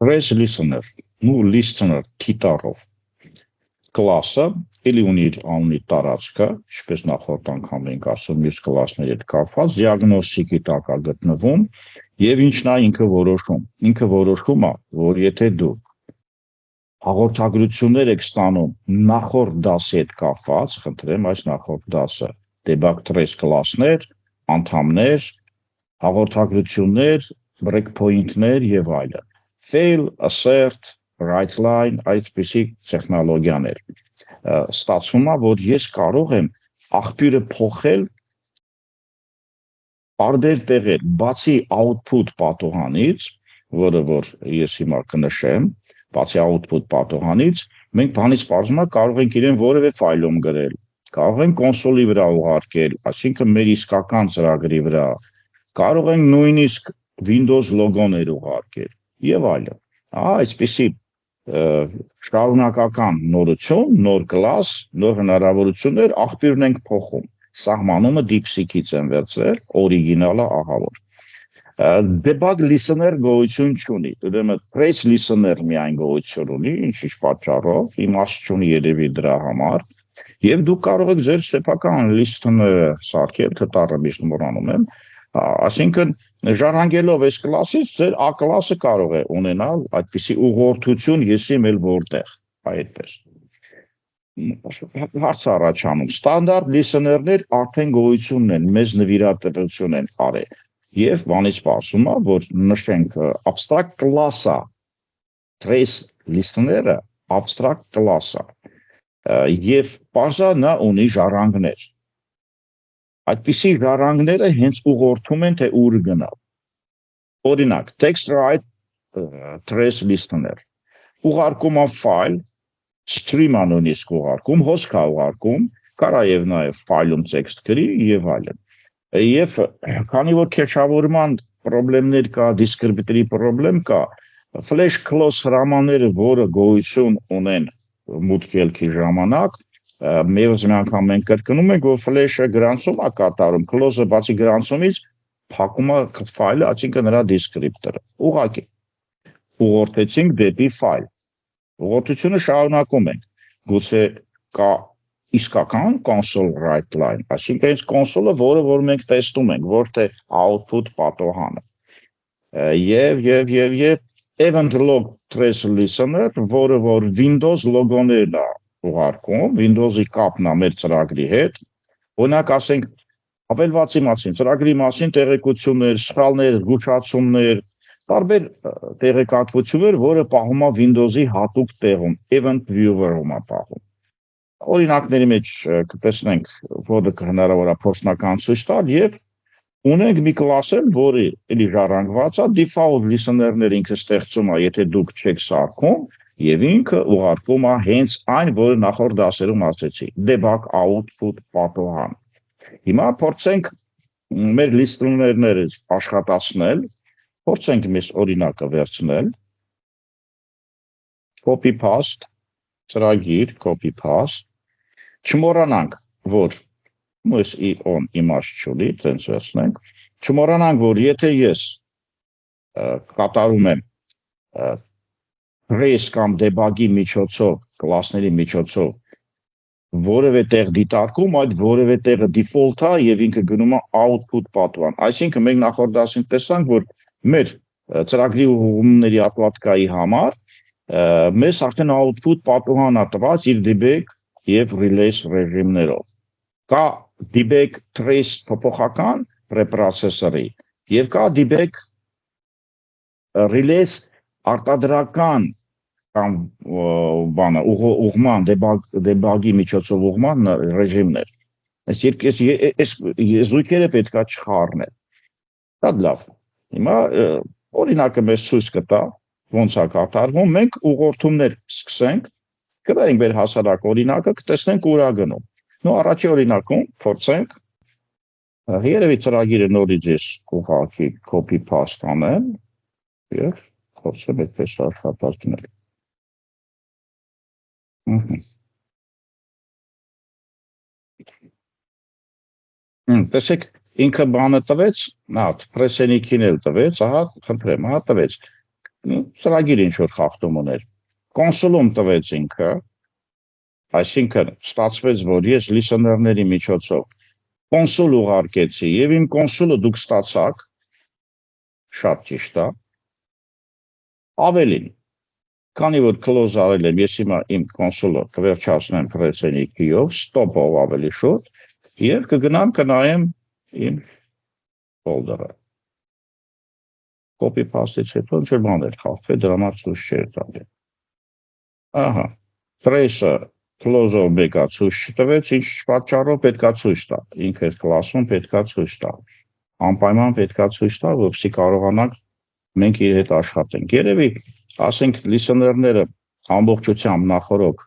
Trace listener, ну listener թիտառով կլասը, էլի ունի իր անունի տարածքը, ինչպես նախորդ անգամ ենք ասում, մյուս կլասների հետ կապված, դիագնոստիկի տակ է գտնվում եւ ինչն է ինքը որոշում։ Ինքը որոշում է, որ եթե դու հաղորդագրություններ եք ստանում նախորդ դասի հետ կապված, խնդրեմ այս նախորդ դասը, debug trace կլասներ, անդամներ, հաղորդագրություններ, breakpoint-ներ եւ այլն։ Fail, assert, write line, այդպիսի տեխնոլոգիաներ։ Ստացվում է, որ ես կարող եմ աղբյուրը փոխել տարբեր տեղեր, բացի output պատոհանից, որը որ ես հիմա կնշեմ, բացի output պատոհանից, մենք բանից պարզում է կարող ենք իրեն որևէ ֆայլում գրել, կարող ենք կոնսոլի վրա ուղարկել, այսինքն մեր իսկական ծրագրի վրա, կարող ենք նույնիսկ Windows լոգոներ ուղարկել եւ այլն։ Այսպիսի շարունակական նորություն, նոր կլաս, նոր հնարավորություններ աղբյուրն ենք փոխում։ Սահմանումը DeepSeek-ից են վերցրել, օրիգինալը ահա որ։ Debug listener գոյություն չունի, ուրեմն trace listener միայն գոյություն ունի, ինչ պատճառով, իմաստ չունի երևի դրա համար, եւ դուք կարող եք ձեր սեփական listener-ը սարքել, թտառը միշտ մոռանում եմ, այսինքն ժառանգելով այս կլասից ձեր A կլասը կարող է ունենալ այդպիսի ուղղորդություն եսիմ էլ որտեղ, այդպես։ Հարց առաջանում, ստանդարտ listener-ներ արդեն գոյություն են, մեզ նվիրատվություն են արել, եւ բանից պարզում է, որ նշենք abstract class-ը, trace listener-ը abstract class-ը, եւ պարզա նա ունի ժառանգներ։ Այդպիսի ժառանգները հենց ուղղորդում են, թե ուր գնալ։ Օրինակ, text write trace listener, ուղարկում է ֆայլ, stream անունիսկ ուղարկում, հոսք է ուղարկում, կարա եւ նաեւ ֆայլում տեքստ գրի եւ այլն։ Եվ քանի որ քեշավորման խնդիրներ կա, դիսկրիպտորի խնդրեմ կա, flash close հրամանները, որը գոյություն ունեն մուտքելքի ժամանակ, մեզ մի անգամ մենք կրկնում ենք, որ flash-ը գրանցում է կատարում, close-ը բացի գրանցումից փակում է ֆայլը, այսինքն նրա դիսկրիպտորը։ Ուղղակի ուղղորդեցինք դեպի ֆայլ։ Ուղղորդությունը շարունակում ենք, գուցե կա իսկական console write line, այսինքն այս կոնսոլը, որը որ մենք տեսնում ենք, որտեղ output պատոհանը։ Եվ event log trace listener, որը որ Windows լոգոներն է ուղարկում, Windows-ի կապն է մեր ծրագրի հետ, օրինակ ասենք ավելվածի մասին, ծրագրի մասին տեղեկություններ, սխալներ, զգուշացումներ, տարբեր տեղեկատվություններ, որը պահում է Windows-ի հատուկ տեղում, event viewer-ում է պահում։ Օրինակների մեջ կտեսնենք, որը հնարավոր է փորձնական ցույց տալ եւ ունենք մի կլասել, որը էլի ժառանգված է, default listener-ներ ինքը ստեղծում է, եթե դուք չեք սարքում, եւ ինքը ուղարկում է հենց այն, որը նախորդ դասերում ասեցի, debug output պատոհան։ Հիմա փորձենք մեր listener-ները աշխատացնել, փորձենք մեզ օրինակը վերցնել, copy paste, ծրագիր, copy paste, չմոռանանք, որ մոս on իմաստ չունի, տենց վերցնենք, չմոռանանք, որ եթե ես կատարում եմ trace կամ debug-ի միջոցով, կլասների միջոցով, որևէ տեղ դիտարկում, այդ որևէ տեղը default է եւ ինքը գնում է output պատվան։ Այսինքն մենք նախորդ դասին տեսանք, որ մեր ծրագրի ուղղումների ապատկայի համար մեզ արդեն output պատվան է տված իր debug եւ release ռեժիմներով։ Կա debug trace փոփոխական preprocessor-ի եւ կա debug release արտադրական կամ բանը ուղղման debug-ի միջոցով ուղղման ռեժիմներ։ Այս զույգերը պետքա չխառնել։ Դա լավ։ Հիմա օրինակը մեզ ցույց կտա ոնց է կատարվում, մենք ուղղորդումներ սկսենք, գրենք մեր հասարակ օրինակը, կտեսնենք ուր է գնում։ Նո առաջի օրինակում փորձենք երևի ծրագիրը նորից ես կուղարկի copy paste անեմ եւ փորձեմ այդպես աշխատացնել։ Տեսեք, ինքը բանը տվեց, հա, պրեսենիքին էլ տվեց, ահա, խնդրեմ, ահա տվեց։ ծրագիր ինչ որ խախտում ուներ։ Կոնսոլում տվեց ինքը, այսինքն ստացվեց, որ ես listener-ների միջոցով կոնսոլ ուղարկեցի եւ իմ կոնսոլը դուք ստացաք, շատ ճիշտ է, ավելին, քանի որ close արել եմ, ես հիմա իմ կոնսոլը կվերջացնեմ փրեցենիքիով, stop-ով ավելի շուտ եւ կգնամ կնայեմ իմ folder-ը։ Copy paste-ից հետո ինչ որ բան էր խախտվել, դրա համար ցույց չէր տալի։ Ահա, trace-ը close-ով մեկա ցույց չտվեց, ինչ պատճառով պետքա ցույց տա։ Ինքը այս կլասում պետքա ցույց տա։ Անպայման պետքա ցույց տա, որպեսզի կարողանանք մենք իր հետ աշխատենք։ Երևի, ասենք listener-ները ամբողջությամբ նախորոք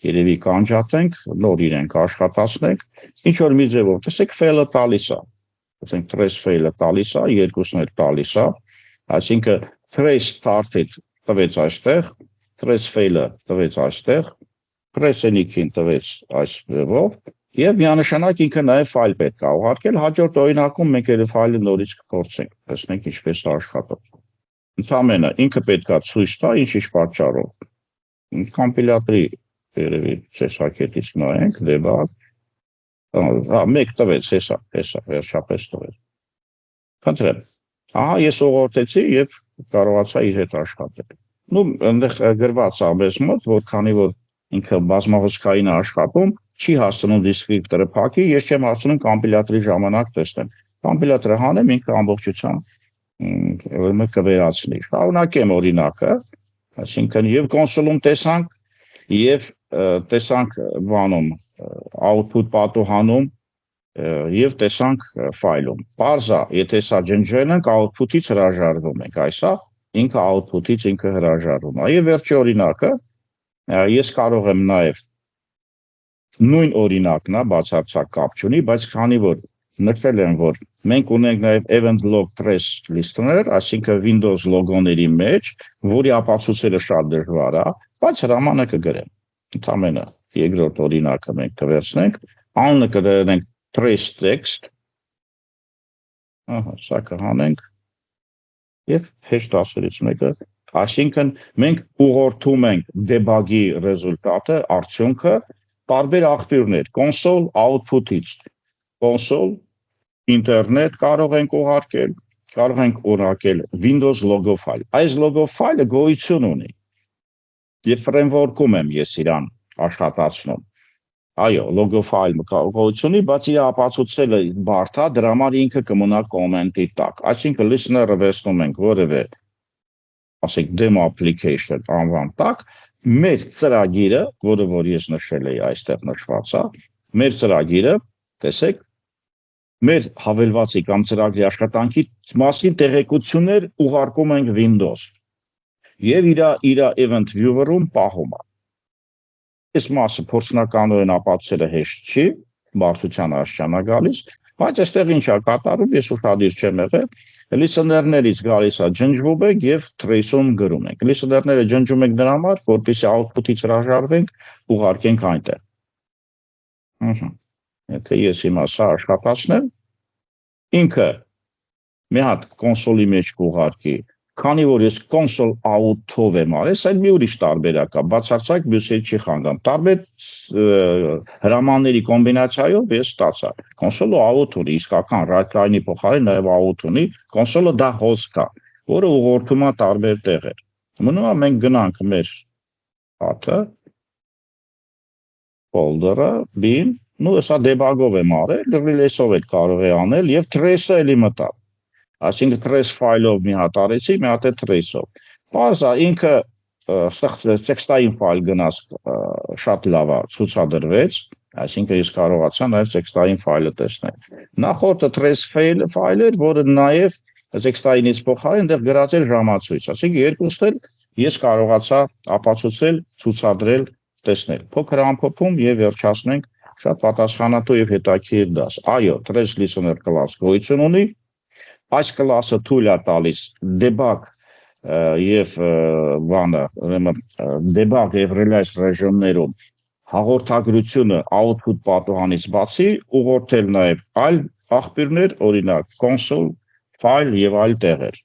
երևի կանջատենք, նոր իրենք աշխատացնենք, ինչ որ մի ձևով, տեսեք fail-ը տալիս է։ Ասենք trace fail-ը տալիս է, երկուսն էլ տալիս է, այսինքն trace started տվեց այստեղ, trace fail-ը տվեց այստեղ, trace-ին տվեց այս ձևով, եւ միանշանակ ինքը նաեւ ֆայլ պետք է ուղարկել, հաջորդ օրինակում մենք այդ ֆայլը նորից կփորձենք, տեսնենք ինչպես է աշխատում։ Ընդամենը ինքը պետք է ցույց տա ինչ պատճառով։ Կոմպիլյատորի երևի ցեսակետից նայենք, debug, մեկ տվեց, հեսա, վերջապես տվեց։ Խնդրեմ, ահա ես ուղղորդեցի եւ կարողացա իր հետ աշխատել։ Ну, այնտեղ գրված է մեզ մոտ, որ քանի որ ինքը բազմահոսքային աշխատում, չի հասցնում դիսկրիպտորը փակի, ես չեմ հասցնում կոմպիլյատորի ժամանակ տեսնեմ։ Կոմպիլյատորը հանեմ, ինքը ամբողջությամբ ուրեմն կվերացնի։ Շարունակեմ օրինակը, այսինքն եւ կոնսոլում տեսանք եւ տեսանք բանում output պատուհանում եւ տեսանք ֆայլում։ Պարզա, եթե սա ջնջել ենք, output-ից հրաժարվում ենք, այսա ինքը output-ից ինքը հրաժարվում է։ Եվ վերջի օրինակը ես կարող եմ նաեւ նույն օրինակն է, բացարձակ կապ չունի, բայց քանի որ նշել եմ, որ մենք ունենք նաեւ event log trace listener, այսինքն Windows լոգոների մեջ, որի ապացուցելը շատ դժվար է, բայց հրամանը կգրեմ։ Ընդամենը երկրորդ օրինակը մենք կվերցնենք, անունը կդնենք trace text, ահա, սա կհանենք եւ հեշտ ասելից մեկը, այսինքն մենք ուղղորդում ենք debug-ի ռեզուլտատը, արդյունքը տարբեր աղբյուրներ, console output-ից, console, internet կարող ենք ուղարկել, կարող ենք ուղարկել Windows logo file։ Այս logo file-ը գոյություն ունի։ Եվ framework-ում եմ ես իրան աշխատացնում։ Այո, logo file-ը գոյություն ունի, բայց իր ապացուցելը բարդ է, դրա համար ինքը կմնա comment-ի տակ։ Այսինքն listener-ը վերցնում ենք որևէ, ասենք demo application անվան տակ, մեր ծրագիրը, որը որ ես նշել էի այստեղ նշված է, մեր ծրագիրը, տեսեք, մեր հավելվածի կամ ծրագրի աշխատանքի մասին տեղեկություններ ուղարկում ենք Windows եւ իր event viewer-ում պահում է։ Այս մասը փորձնականորեն ապացուցելը հեշտ չի, բարդության աշճանա գալիս, բայց այստեղ ինչ է կատարում, ես ուշադիր չեմ եղել, listener-ներից գալիս է ջնջվում եք եւ trace-ում գրում ենք։ Listener-ները ջնջում ենք դրա համար, որպեսզի output-ից հրաժարվենք, ուղարկենք այնտեղ։ Եթե ես հիմա սա աշխատացնեմ, ինքը մի հատ կոնսոլի մեջ կուղարկի, քանի որ ես console out-ով եմ արել, սա մի ուրիշ տարբերակ է, բացարձակ մյուսից չի խանգարում։ Տարբեր հրամանների կոմբինացիայով ես ստացա։ Console-ը out ունի, իսկական right line-ի փոխարեն նաև out ունի, console-ը դա հոսք է, որը ուղղորդում է տարբեր տեղեր։ Մնում է մենք գնանք մեր հատը, folder-ը, bin, նու սա debug-ով եմ արել, release-ով էլ կարող է անել եւ trace-ը էլի մտա։ Այսինքն trace file-ով մի հատ արեցի, մի հատ է trace-ով։ Բարձա ինքը տեքստային ֆայլ գնաց շատ լավ է ցուցադրվեց, այսինքն ես կարողացա նաև տեքստային ֆայլը տեսնել։ Նախորդը trace file էր, որը նաև տեքստայինից փոխարեն այնտեղ գրած էր ժամացույց, այսինքն երկուսն էլ ես կարողացա ապացուցել, ցուցադրել, տեսնել։ Փոքր ամփոփում եւ վերջացնենք շատ պատասխանատու եւ հետաքրքիր դաս։ Այո, trace listener class գոյություն ունի։ Այս կլասը թույլ է տալիս debug եւ բանը, ուրեմն debug եւ realize ռեժիմներում հաղորդագրությունը output պատուհանից բացի ուղղորդել նաեւ այլ աղբյուրներ, օրինակ console, file եւ այլ տեղեր։